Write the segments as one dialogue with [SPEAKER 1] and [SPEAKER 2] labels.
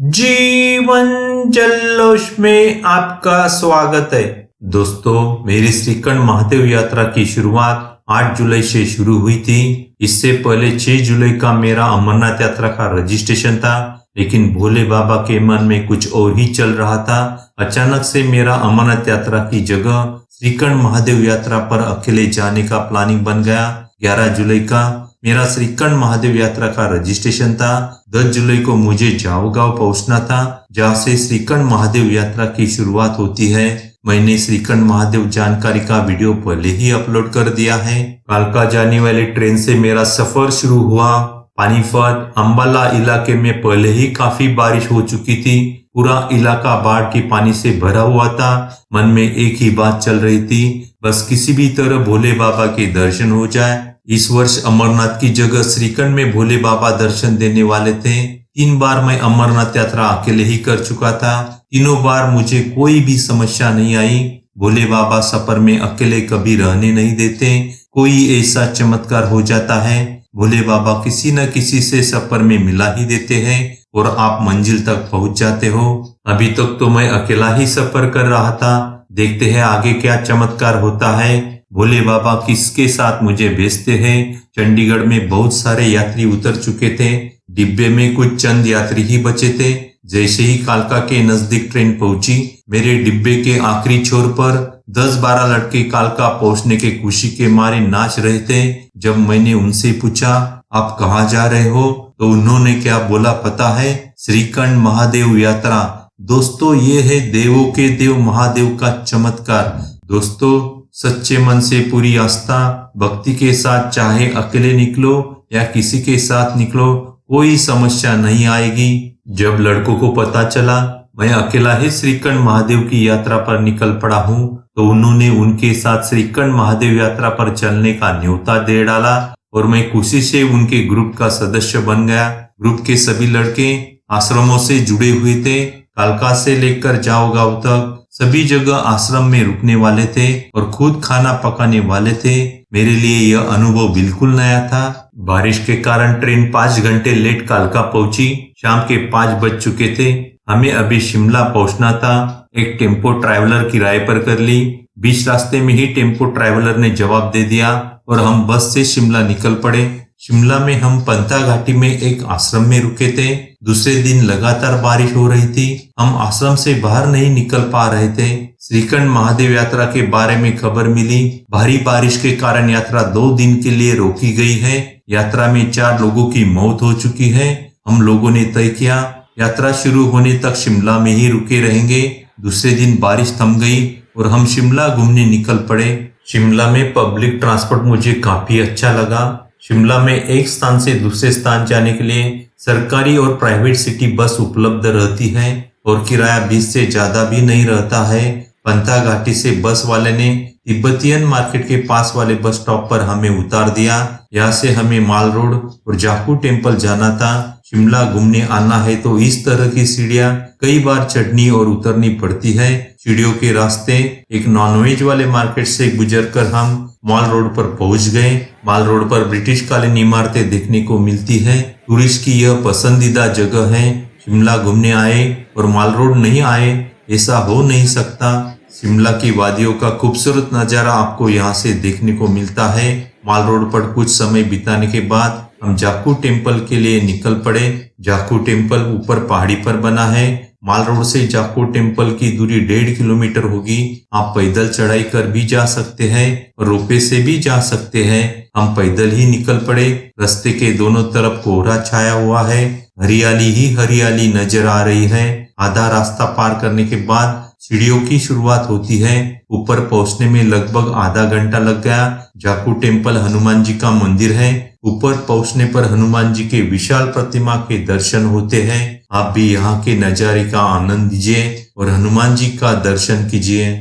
[SPEAKER 1] जीवन जल्लोष में आपका स्वागत है। दोस्तों, मेरी श्रीखंड महादेव यात्रा की शुरुआत 8 जुलाई से शुरू हुई थी। इससे पहले 6 जुलाई का मेरा अमरनाथ यात्रा का रजिस्ट्रेशन था, लेकिन भोले बाबा के मन में कुछ और ही चल रहा था। अचानक से मेरा अमरनाथ यात्रा की जगह श्रीखंड महादेव यात्रा पर अकेले जाने का प्लानिंग बन गया। 11 जुलाई का मेरा श्रीखंड महादेव यात्रा का रजिस्ट्रेशन था। 10 जुलाई को मुझे जाओगांव पहुंचना था, जहां से श्रीखंड महादेव यात्रा की शुरुआत होती है। मैंने श्रीखंड महादेव जानकारी का वीडियो पहले ही अपलोड कर दिया है। कालका जाने वाली ट्रेन से मेरा सफर शुरू हुआ। पानीपत अंबाला इलाके में पहले ही काफी बारिश हो चुकी थी। पूरा इलाका बाढ़ के पानी से भरा हुआ था। मन में एक ही बात चल रही थी, बस किसी भी तरह भोले बाबा के दर्शन हो जाए। इस वर्ष अमरनाथ की जगह श्रीखंड में भोले बाबा दर्शन देने वाले थे। 3 बार मैं अमरनाथ यात्रा अकेले ही कर चुका था। तीनों बार मुझे कोई भी समस्या नहीं आई। भोले बाबा सफर में अकेले कभी रहने नहीं देते। कोई ऐसा चमत्कार हो जाता है, भोले बाबा किसी न किसी से सफर में मिला ही देते हैं और आप मंजिल तक पहुंच जाते हो। अभी तक तो मैं अकेला ही सफर कर रहा था। देखते हैं आगे क्या चमत्कार होता है। भोले बाबा किसके साथ मुझे भेजते हैं। चंडीगढ़ में बहुत सारे यात्री उतर चुके थे। डिब्बे में कुछ चंद यात्री ही बचे थे। जैसे ही कालका के नजदीक ट्रेन पहुंची, मेरे डिब्बे के आखिरी छोर पर 10-12 लड़के कालका पहुंचने के खुशी के मारे नाच रहे थे। जब मैंने उनसे पूछा, आप कहाँ जा रहे हो, तो उन्होंने क्या बोला पता है? श्रीखंड महादेव यात्रा। दोस्तों, ये है देवों के देव महादेव का चमत्कार। दोस्तों, सच्चे मन से पूरी आस्था भक्ति के साथ चाहे अकेले निकलो या किसी के साथ निकलो, कोई समस्या नहीं आएगी। जब लड़कों को पता चला मैं अकेला ही श्रीखंड महादेव की यात्रा पर निकल पड़ा हूँ, तो उन्होंने उनके साथ श्रीखंड महादेव यात्रा पर चलने का न्योता दे डाला और मैं खुशी से उनके ग्रुप का सदस्य बन गया। ग्रुप के सभी लड़के आश्रमों से जुड़े हुए थे। कालका से लेकर जाओगांव तक सभी जगह आश्रम में रुकने वाले थे और खुद खाना पकाने वाले थे। मेरे लिए यह अनुभव बिल्कुल नया था। बारिश के कारण ट्रेन 5 घंटे लेट कालका पहुंची। शाम के 5 बज चुके थे। हमें अभी शिमला पहुंचना था। एक टेम्पो ट्रैवलर किराए पर कर ली। बीच रास्ते में ही टेम्पो ट्रैवलर ने जवाब दे दिया और हम बस से शिमला निकल पड़े। शिमला में हम पंथा घाटी में एक आश्रम में रुके थे। दूसरे दिन लगातार बारिश हो रही थी। हम आश्रम से बाहर नहीं निकल पा रहे थे। श्रीखंड महादेव यात्रा के बारे में खबर मिली। भारी बारिश के कारण यात्रा 2 दिन के लिए रोकी गई है। यात्रा में 4 लोगों की मौत हो चुकी है। हम लोगों ने तय किया यात्रा शुरू होने तक शिमला में ही रुके रहेंगे। दूसरे दिन बारिश थम गई और हम शिमला घूमने निकल पड़े। शिमला में पब्लिक ट्रांसपोर्ट मुझे काफी अच्छा लगा। शिमला में एक स्थान से दूसरे स्थान जाने के लिए सरकारी और प्राइवेट सिटी बस उपलब्ध रहती है और किराया 20 से ज्यादा भी नहीं रहता है। पंथा घाटी से बस वाले ने तिब्बतियन मार्केट के पास वाले बस स्टॉप पर हमें उतार दिया। यहाँ से हमें माल रोड और जाखू टेम्पल जाना था। शिमला घूमने आना है तो इस तरह की सीढ़ियां कई बार चढ़नी और उतरनी पड़ती है। सीढ़ियों के रास्ते एक नॉनवेज वाले मार्केट से गुजरकर हम माल रोड पर पहुंच गए। माल रोड पर ब्रिटिश कालीन इमारतें देखने को मिलती है। टूरिस्ट की यह पसंदीदा जगह है। शिमला घूमने आए और माल रोड नहीं आए, ऐसा हो नहीं सकता। शिमला की वादियों का खूबसूरत नजारा आपको यहाँ से देखने को मिलता है। माल रोड पर कुछ समय बिताने के बाद हम जाखू टेम्पल के लिए निकल पड़े। जाखू टेम्पल ऊपर पहाड़ी पर बना है। माल रोड से जाखू टेम्पल की दूरी 1.5 किलोमीटर होगी। आप पैदल चढ़ाई कर भी जा सकते हैं और रोपवे से भी जा सकते हैं। हम पैदल ही निकल पड़े। रास्ते के दोनों तरफ कोहरा छाया हुआ है। हरियाली ही हरियाली नजर आ रही है। आधा रास्ता पार करने के बाद सीढ़ियों की शुरुआत होती है। ऊपर पहुंचने में लगभग आधा घंटा लग गया। जाखू टेम्पल हनुमान जी का मंदिर है। ऊपर पहुंचने पर हनुमान जी के विशाल प्रतिमा के दर्शन होते हैं। आप भी यहाँ के नजारे का आनंद लीजिए और हनुमान जी का दर्शन कीजिए।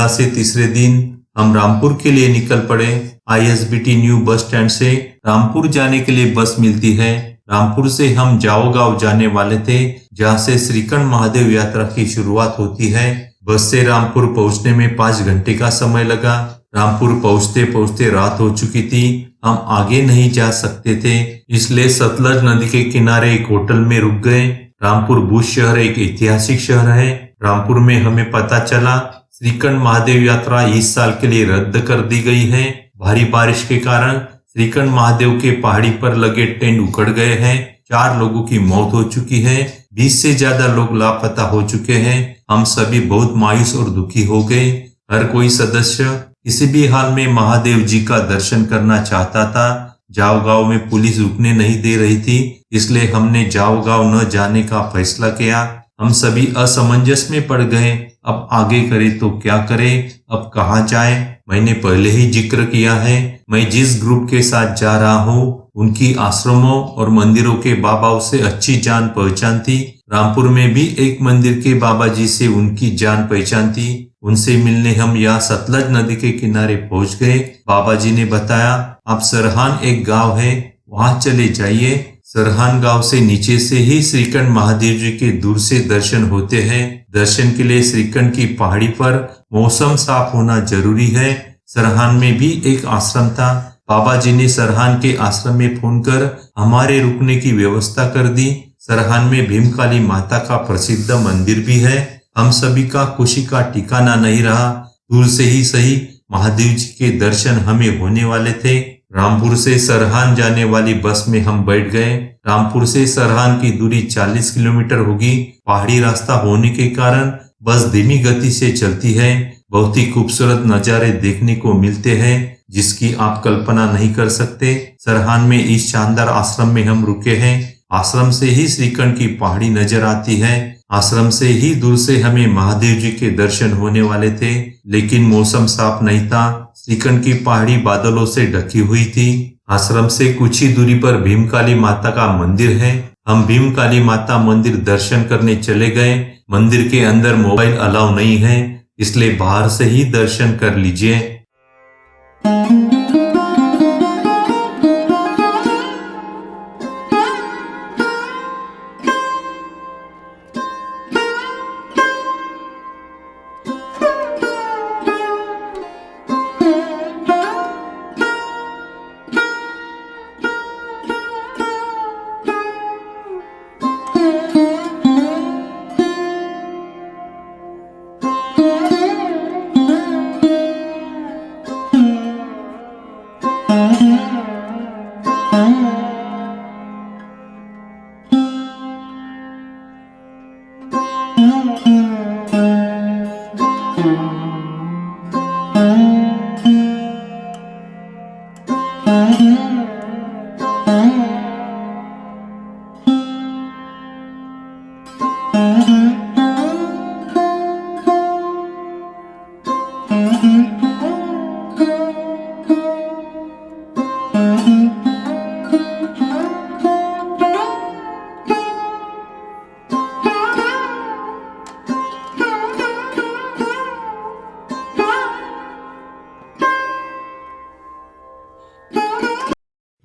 [SPEAKER 1] मेला से तीसरे दिन हम रामपुर के लिए निकल पड़े। ISBT न्यू बस स्टैंड से रामपुर जाने के लिए बस मिलती है। रामपुर से हम जाओ गांव जाने वाले थे, जहां से श्रीखंड महादेव यात्रा की शुरुआत होती है। बस से रामपुर पहुंचने में 5 घंटे का समय लगा। रामपुर पहुंचते पहुंचते रात हो चुकी थी। हम आगे नहीं जा सकते थे, इसलिए सतलज नदी के किनारे एक होटल में रुक गए। रामपुर भुज शहर एक ऐतिहासिक शहर है। रामपुर में हमें पता चला श्रीखंड महादेव यात्रा इस साल के लिए रद्द कर दी गई है। भारी बारिश के कारण श्रीखंड महादेव के पहाड़ी पर लगे टेंट उखड़ गए हैं। 4 लोगों की मौत हो चुकी है। 20 से ज्यादा लोग लापता हो चुके हैं। हम सभी बहुत मायूस और दुखी हो गए। हर कोई सदस्य किसी भी हाल में महादेव जी का दर्शन करना चाहता था। जाओ गांव में पुलिस रुकने नहीं दे रही थी, इसलिए हमने जाओ गांव न जाने का फैसला किया। हम सभी असमंजस में पड़ गए। अब आगे करें तो क्या करें, अब कहाँ जाएं? मैंने पहले ही जिक्र किया है, मैं जिस ग्रुप के साथ जा रहा हूँ उनकी आश्रमों और मंदिरों के बाबाओं से अच्छी जान पहचान थी। रामपुर में भी एक मंदिर के बाबा जी से उनकी जान पहचान थी। उनसे मिलने हम यहाँ सतलज नदी के किनारे पहुंच गए। बाबा जी ने बताया, आप सरहान एक गांव है, वहां चले जाइए। सरहान गांव से नीचे से ही श्रीखंड महादेव जी के दूर से दर्शन होते हैं। दर्शन के लिए श्रीखंड की पहाड़ी पर मौसम साफ होना जरूरी है। सरहान में भी एक आश्रम था। बाबा जी ने सरहान के आश्रम में फोन कर हमारे रुकने की व्यवस्था कर दी। सरहान में भीमकाली माता का प्रसिद्ध मंदिर भी है। हम सभी का खुशी का ठिकाना नहीं रहा। दूर से ही सही महादेव जी के दर्शन हमें होने वाले थे। रामपुर से सरहान जाने वाली बस में हम बैठ गए। रामपुर से सरहान की दूरी 40 किलोमीटर होगी। पहाड़ी रास्ता होने के कारण बस धीमी गति से चलती है। बहुत ही खूबसूरत नजारे देखने को मिलते हैं, जिसकी आप कल्पना नहीं कर सकते। सरहान में इस शानदार आश्रम में हम रुके हैं। आश्रम से ही श्रीखंड की पहाड़ी नजर आती है। आश्रम से ही दूर से हमें महादेव जी के दर्शन होने वाले थे, लेकिन मौसम साफ नहीं था। श्रीखंड की पहाड़ी बादलों से ढकी हुई थी। आश्रम से कुछ ही दूरी पर भीमकाली माता का मंदिर है। हम भीमकाली माता मंदिर दर्शन करने चले गए। मंदिर के अंदर मोबाइल अलाउ नहीं है, इसलिए बाहर से ही दर्शन कर लीजिए।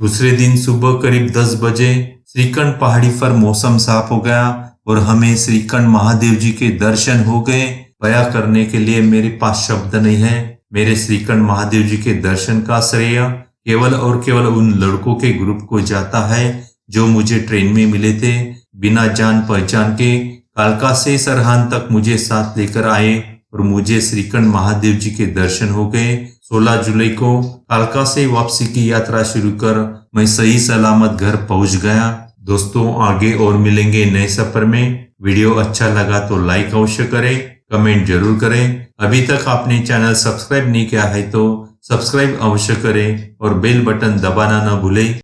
[SPEAKER 1] दूसरे दिन सुबह करीब 10 बजे श्रीखंड पहाड़ी पर मौसम साफ हो गया और हमें श्रीखंड महादेव जी के दर्शन हो गए। बयां करने के लिए मेरे पास शब्द नहीं है। मेरे श्रीखंड महादेव जी के दर्शन का श्रेय केवल और केवल उन लड़कों के ग्रुप को जाता है जो मुझे ट्रेन में मिले थे। बिना जान पहचान के कालका से सरहान तक मुझे साथ लेकर आए और मुझे श्रीखंड महादेव जी के दर्शन हो गए। 16 जुलाई को कालका से वापसी की यात्रा शुरू कर मैं सही सलामत घर पहुंच गया। दोस्तों, आगे और मिलेंगे नए सफर में। वीडियो अच्छा लगा तो लाइक अवश्य करें, कमेंट जरूर करें। अभी तक आपने चैनल सब्सक्राइब नहीं किया है तो सब्सक्राइब अवश्य करें और बेल बटन दबाना न भूलें।